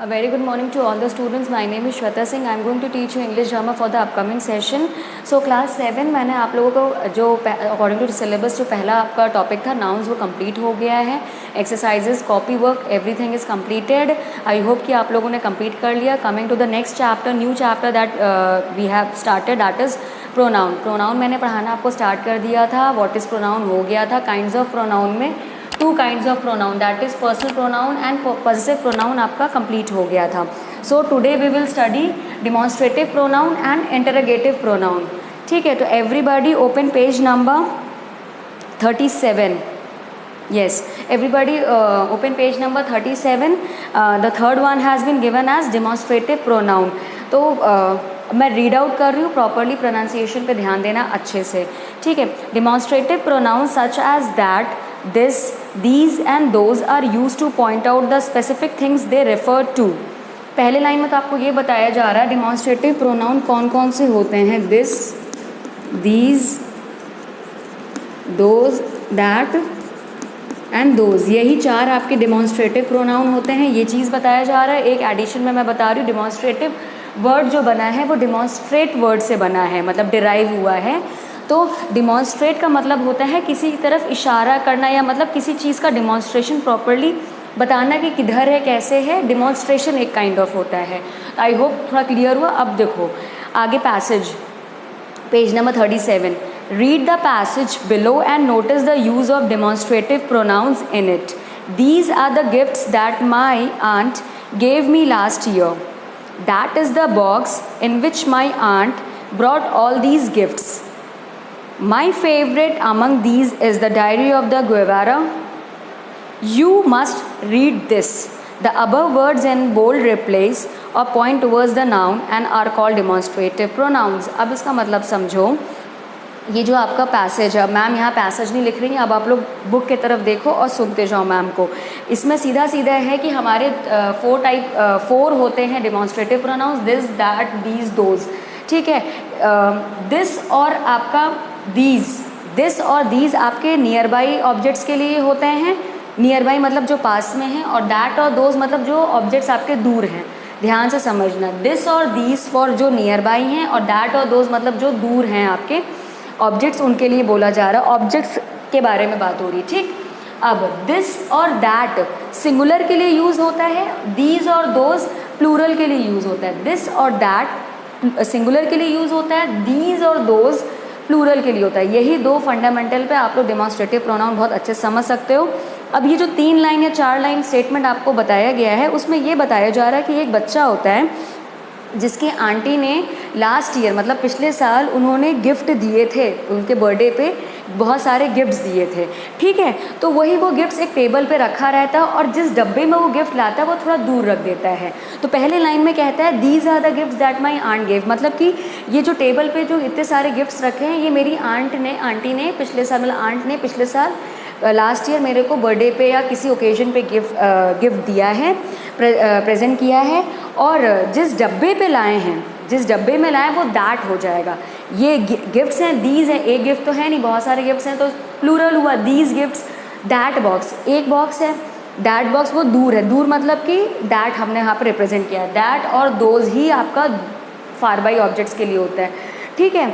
A very good morning to all the students. My name is Shweta Singh. I am going to teach you English grammar for the upcoming session. So class 7 मैंने आप लोगों को जो according to syllabus जो पहला आपका topic था nouns वो कंप्लीट हो गया है. Exercises, copy work, everything is completed. I hope कि आप लोगों ने कंप्लीट कर लिया. Coming to the next chapter, new chapter that we have started, that is pronoun. Pronoun मैंने पढ़ाना आपको स्टार्ट कर दिया था. व्हाट इज़ प्रोनाउन हो गया था. काइंड्स ऑफ प्रोनाउन में two kinds of pronoun, that is personal pronoun and positive pronoun आपका कंप्लीट हो गया था. So today we will study demonstrative pronoun and interrogative pronoun. ठीक है, तो everybody open page number 37. Yes, everybody open page number 37. The third one has been given as demonstrative pronoun. तो मैं read out कर रही हूँ, प्रॉपरली प्रोनाउंसिएशन पे ध्यान देना अच्छे से. ठीक है. Demonstrative pronoun such as that, this, these and those are use to point out the specific things they refer to. पहले लाइन में तो आपको ये बताया जा रहा है डिमॉन्स्ट्रेटिव प्रोनाउन कौन कौन से होते हैं. This, these, those, that and those, यही चार आपके डिमॉन्स्ट्रेटिव प्रोनाउन होते हैं. ये चीज़ बताया जा रहा है. एक एडिशन में मैं बता रही हूँ, डिमॉन्स्ट्रेटिव वर्ड जो बना है वो डिमॉन्स्ट्रेट वर्ड से बना है, मतलब डिराइव हुआ है. तो डिमॉन्स्ट्रेट का मतलब होता है किसी की तरफ इशारा करना, या मतलब किसी चीज़ का डिमॉन्स्ट्रेशन प्रॉपरली बताना कि किधर है, कैसे है. डिमॉन्स्ट्रेशन एक काइंड ऑफ होता है. आई होप थोड़ा क्लियर हुआ. अब देखो आगे passage, page number 37. Read the passage below and notice the use of demonstrative pronouns in it. These are the gifts that my aunt gave me last year. That is the box in which my aunt brought all these gifts. My favorite among these is the Diary of the Guevara. You must read this. The above words in bold replace or point towards the noun and are called demonstrative pronouns. अब इसका मतलब समझो. ये जो आपका passage है, ma'am यहाँ passage नहीं लिख रही हैं, अब आप लोग बुक की तरफ देखो और सुनते जाओ मैम को. इसमें सीधा सीधा है कि हमारे फोर होते हैं demonstrative pronounce. This, that, these, those. ठीक है. दिस और आपका दीज, दिस और दीज आपके नियर बाई ऑब्जेक्ट्स के लिए होते हैं. नियर बाई मतलब जो पास में हैं, और दैट और दोज मतलब जो ऑब्जेक्ट्स आपके दूर हैं. ध्यान से समझना. दिस और दीज फॉर जो नियर बाई हैं, और दैट और दोज मतलब जो दूर हैं आपके ऑब्जेक्ट्स, उनके लिए बोला जा रहा है. ऑब्जेक्ट्स के बारे में बात हो रही है. ठीक. अब दिस और दैट सिंगुलर के लिए यूज़ होता है. दीज और दोज प्लूरल के लिए यूज़ होता है. दिस और दैट सिंगुलर के लिए यूज़ होता है. दीज और दोज प्लूरल के लिए होता है. यही दो फंडामेंटल पे आप लोग डिमॉन्स्ट्रेटिव प्रोनाउन बहुत अच्छे से समझ सकते हो. अब ये जो 3 लाइन या 4 लाइन स्टेटमेंट आपको बताया गया है, उसमें ये बताया जा रहा है कि एक बच्चा होता है जिसके आंटी ने लास्ट ईयर मतलब पिछले साल उन्होंने गिफ्ट दिए थे. उनके बर्थडे पे बहुत सारे गिफ्ट्स दिए थे. ठीक है. तो वही वो गिफ्ट्स एक टेबल पे रखा रहता है, और जिस डब्बे में वो गिफ्ट लाता है वो थोड़ा दूर रख देता है. तो पहले लाइन में कहता है these are the gifts that my aunt give, मतलब कि ये जो टेबल पे जो इतने सारे गिफ्ट्स रखे हैं ये मेरी आंटी ने पिछले साल, मतलब आंट ने पिछले साल लास्ट ईयर मेरे को बर्थडे पे या किसी ओकेजन पे गिफ्ट दिया है, प्रेजेंट किया है. और जिस डब्बे पे लाए हैं, जिस डब्बे में लाए वो दैट हो जाएगा. ये गिफ्ट्स हैं, दीज हैं. एक गिफ्ट तो है नहीं, बहुत सारे गिफ्ट्स हैं, तो प्लूरल हुआ. These gifts. दैट बॉक्स, एक बॉक्स है. दैट बॉक्स वो दूर है. दूर मतलब कि दैट हमने यहाँ पर रिप्रेजेंट किया है. दैट और दोज ही आपका फार बाई ऑब्जेक्ट्स के लिए होता है. ठीक है.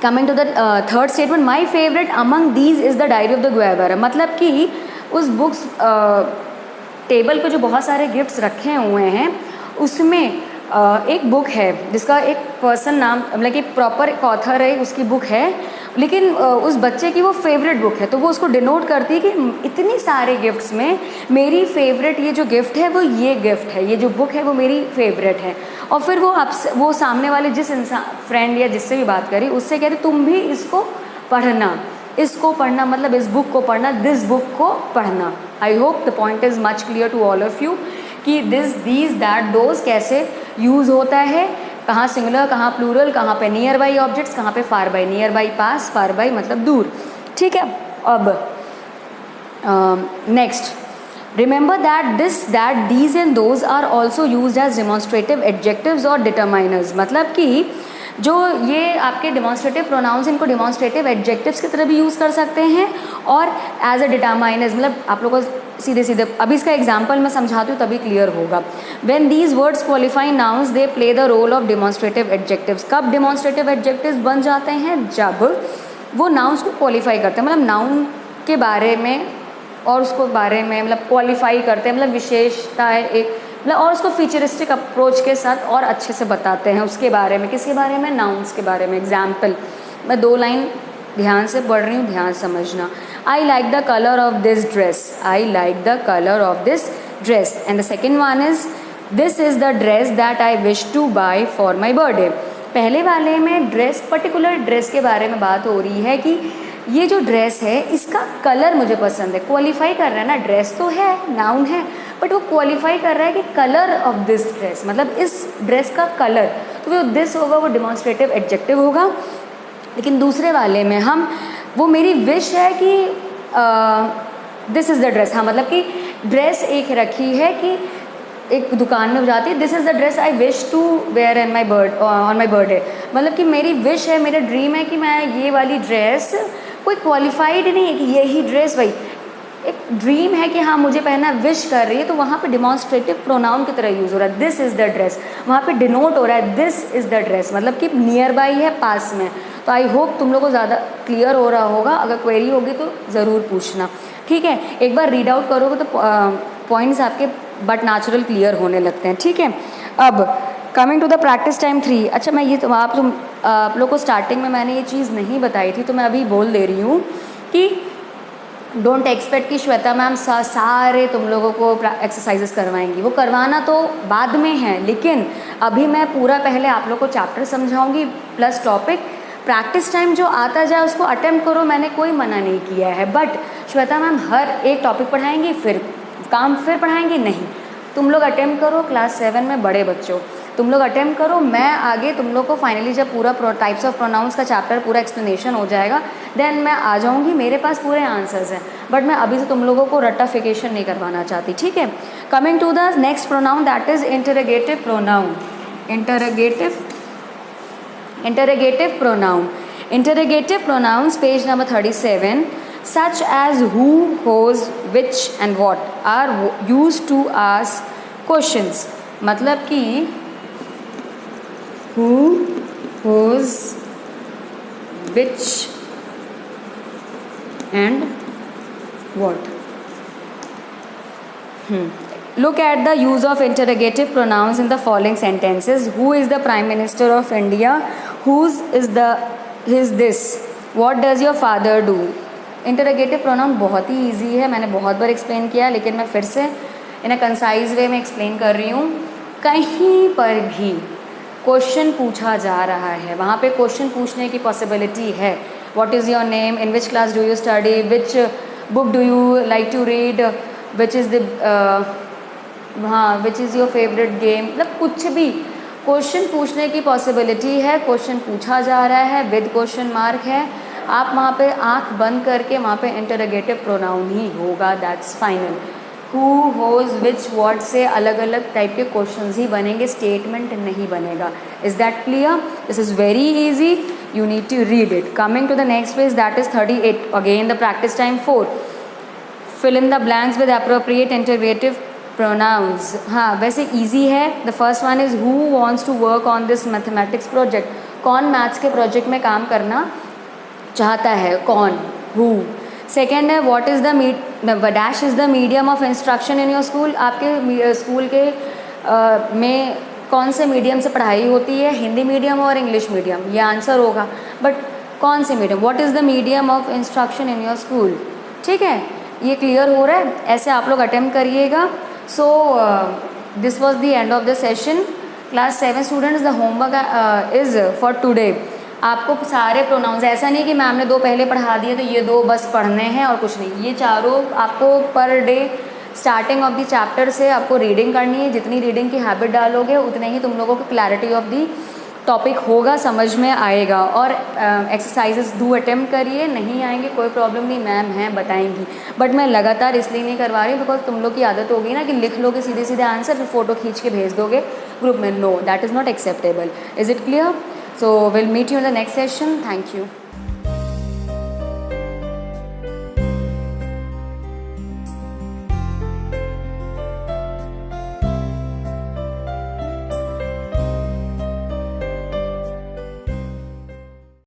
Coming to the third statement, my favourite among these is the diary of the Guevara. मतलब कि उस बुक्स टेबल पे जो बहुत सारे गिफ्ट्स रखे हुए हैं उसमें एक बुक है जिसका एक पर्सन नाम, मतलब कि प्रॉपर एक ऑथर है, उसकी बुक है, लेकिन उस बच्चे की वो फेवरेट बुक है. तो वो उसको डिनोट करती है कि इतनी सारे गिफ्ट्स में मेरी फेवरेट ये जो गिफ्ट है वो ये गिफ्ट है, ये जो बुक है वो मेरी फेवरेट है. और फिर वो सामने वाले जिस इंसान, फ्रेंड या जिससे भी बात करी, उससे कह रही तुम भी इसको पढ़ना. इसको पढ़ना मतलब इस बुक को पढ़ना, दिस बुक को पढ़ना. I hope the point is much clear to all of you कि दिस, दीज, दैट, दोज कैसे यूज़ होता है, कहाँ सिंगुलर, कहाँ प्लूरल, कहाँ पे नियर बाई ऑब्जेक्ट्स, कहाँ पे फार बाई. नियर बाई पास, फार बाई मतलब दूर. ठीक है. अब next, remember that this, that, these and those are also use as demonstrative adjectives और डिटरमाइनर्स. मतलब कि जो ये आपके डिमॉन्स्ट्रेटिव प्रोनाउंस, इनको डिमॉन्स्ट्रेटिव एडजेक्टिव्स की तरह भी यूज़ कर सकते हैं और एज अ डिटरमाइनर्स, मतलब आप लोगों को सीधे सीधे अभी इसका एग्जाम्पल मैं समझाती हूँ तभी क्लियर होगा। When these words qualify nouns they play the role of demonstrative adjectives. कब डिमॉन्स्ट्रेटिव एडजेक्टिव्स बन जाते हैं? जब वो नाउन्स को क्वालिफाई करते हैं, मतलब नाउन के बारे में और उसको बारे में मतलब क्वालिफाई करते हैं, मतलब विशेषताएँ एक मतलब और उसको फीचरिस्टिक अप्रोच के साथ और अच्छे से बताते हैं उसके बारे में। किसके बारे में? नाउन्स के बारे में। एग्जाम्पल मैं 2 लाइन ध्यान से पढ़ रही हूँ, ध्यान समझना। I like the colour of this dress. I like the colour of this dress. And the second one is this is the dress that I wish to buy for my birthday. पहले वाले में dress, particular dress के बारे में बात हो रही है कि ये जो ड्रेस है इसका कलर मुझे पसंद है। क्वालिफाई कर रहा है ना, ड्रेस तो है, नाउन है, बट वो क्वालिफाई कर रहा है कि कलर ऑफ दिस ड्रेस, मतलब इस ड्रेस का कलर, तो वो दिस होगा, वो डिमॉन्स्ट्रेटिव एडजेक्टिव होगा। लेकिन दूसरे वाले में हम, वो मेरी विश है कि दिस इज़ द ड्रेस, हाँ मतलब कि ड्रेस एक रखी है कि एक दुकान में जाती है, this is the dress I wish to wear on my birthday, मतलब कि मेरी विश है, मेरा ड्रीम है कि मैं ये वाली ड्रेस, कोई क्वालिफाइड नहीं है कि यही ड्रेस, भाई एक ड्रीम है कि हाँ मुझे पहनना, विश कर रही है, तो वहाँ पे डिमॉन्स्ट्रेटिव प्रोनाउन की तरह यूज़ हो रहा है, दिस इज़ द ड्रेस। वहाँ पे डिनोट हो रहा है दिस इज़ द ड्रेस, मतलब कि नियर बाई है, पास में। तो आई होप तुम लोग को ज़्यादा क्लियर हो रहा होगा। अगर क्वेरी होगी तो ज़रूर पूछना, ठीक है। एक बार रीड आउट करोगे तो पॉइंट्स आपके बट नेचुरल क्लियर होने लगते हैं, ठीक है। अब coming to the practice time 3। अच्छा मैं ये आप लोग को स्टार्टिंग में मैंने ये चीज़ नहीं बताई थी, तो मैं अभी बोल दे रही हूँ कि डोंट एक्सपेक्ट कि श्वेता मैम सारे तुम लोगों को एक्सरसाइजेस करवाएंगी, वो करवाना तो बाद में है, लेकिन अभी मैं पूरा पहले आप लोग को चैप्टर समझाऊंगी प्लस टॉपिक। प्रैक्टिस टाइम जो आता जाए उसको अटेम्प्ट करो, मैंने कोई मना नहीं किया है, बट श्वेता मैम हर एक टॉपिक पढ़ाएंगी फिर काम फिर पढ़ाएंगे नहीं, तुम लोग अटेम्प्ट करो। क्लास 7 में बड़े बच्चों तुम लोग अटेम्प्ट करो, मैं आगे तुम लोग को फाइनली जब पूरा टाइप्स ऑफ प्रोनाउंस का चैप्टर पूरा एक्सप्लेनेशन हो जाएगा देन मैं आ जाऊंगी, मेरे पास पूरे आंसर्स हैं, बट मैं अभी से तुम लोगों को रट्टाफिकेशन नहीं करवाना चाहती, ठीक है। Coming to the next pronoun that is interrogative pronoun. Interrogative pronouns page number 37 such as who, whose, which and what are used to ask questions। मतलब कि who, whose, which and what। Look at the use of interrogative pronouns in the following sentences। Who is the Prime Minister of India? Whose is this? What does your father do? Interrogative pronoun बहुत ही easy है, मैंने बहुत बार explain किया, लेकिन मैं फिर से इन अ concise वे में एक्सप्लेन कर रही हूँ। कहीं पर भी क्वेश्चन पूछा जा रहा है, वहाँ पे क्वेश्चन पूछने की पॉसिबिलिटी है। What is your name, in which class do you study, which book do you like to read, which is which is your favourite game, मतलब कुछ भी क्वेश्चन पूछने की पॉसिबिलिटी है, क्वेश्चन पूछा जा रहा है, विद क्वेश्चन मार्क है, आप वहाँ पे आंख बंद करके वहाँ पे इंटरोगेटिव प्रोनाउन ही होगा, that's final. Who, whose, which, what से अलग अलग टाइप के क्वेश्चंस ही बनेंगे, स्टेटमेंट नहीं बनेगा। Is that clear? This is very easy, you need to read it. Coming to the next page that is 38, again the practice time 4। Fill in the blanks with appropriate interrogative pronouns. हाँ वैसे easy है। The first one is who wants to work on this mathematics project, कौन maths के project में काम करना चाहता है, कौन, हु। सेकेंड है what is the dash is the medium of instruction in your school, आपके स्कूल के में कौन से मीडियम से पढ़ाई होती है, हिंदी मीडियम और इंग्लिश मीडियम, ये आंसर होगा, बट कौन से medium, what is the medium of instruction in your school, ठीक है। ये क्लियर हो रहा है, ऐसे आप लोग अटेम्प्ट करिएगा। So this was the end of the session. Class 7 students, the homework is for today. आपको सारे प्रोनाउंस, ऐसा नहीं कि मैम ने 2 पहले पढ़ा दिए तो ये 2 बस पढ़ने हैं और कुछ नहीं, ये चारों आपको per day starting of the chapter से आपको रीडिंग करनी है। जितनी रीडिंग की हैबिट डालोगे उतने ही तुम लोगों को क्लैरिटी ऑफ द टॉपिक होगा, समझ में आएगा। और एक्सरसाइजेस डू अटेम्प्ट करिए, नहीं आएंगे कोई प्रॉब्लम नहीं, मैम हैं बताएंगी, बट मैं लगातार इसलिए नहीं करवा रही बिकॉज तुम लोग की आदत होगी ना कि लिख लोगे सीधे सीधे आंसर, फिर फोटो खींच के भेज दोगे ग्रुप में, know that is not acceptable. Is it clear? So we'll meet you in the next session. Thank you.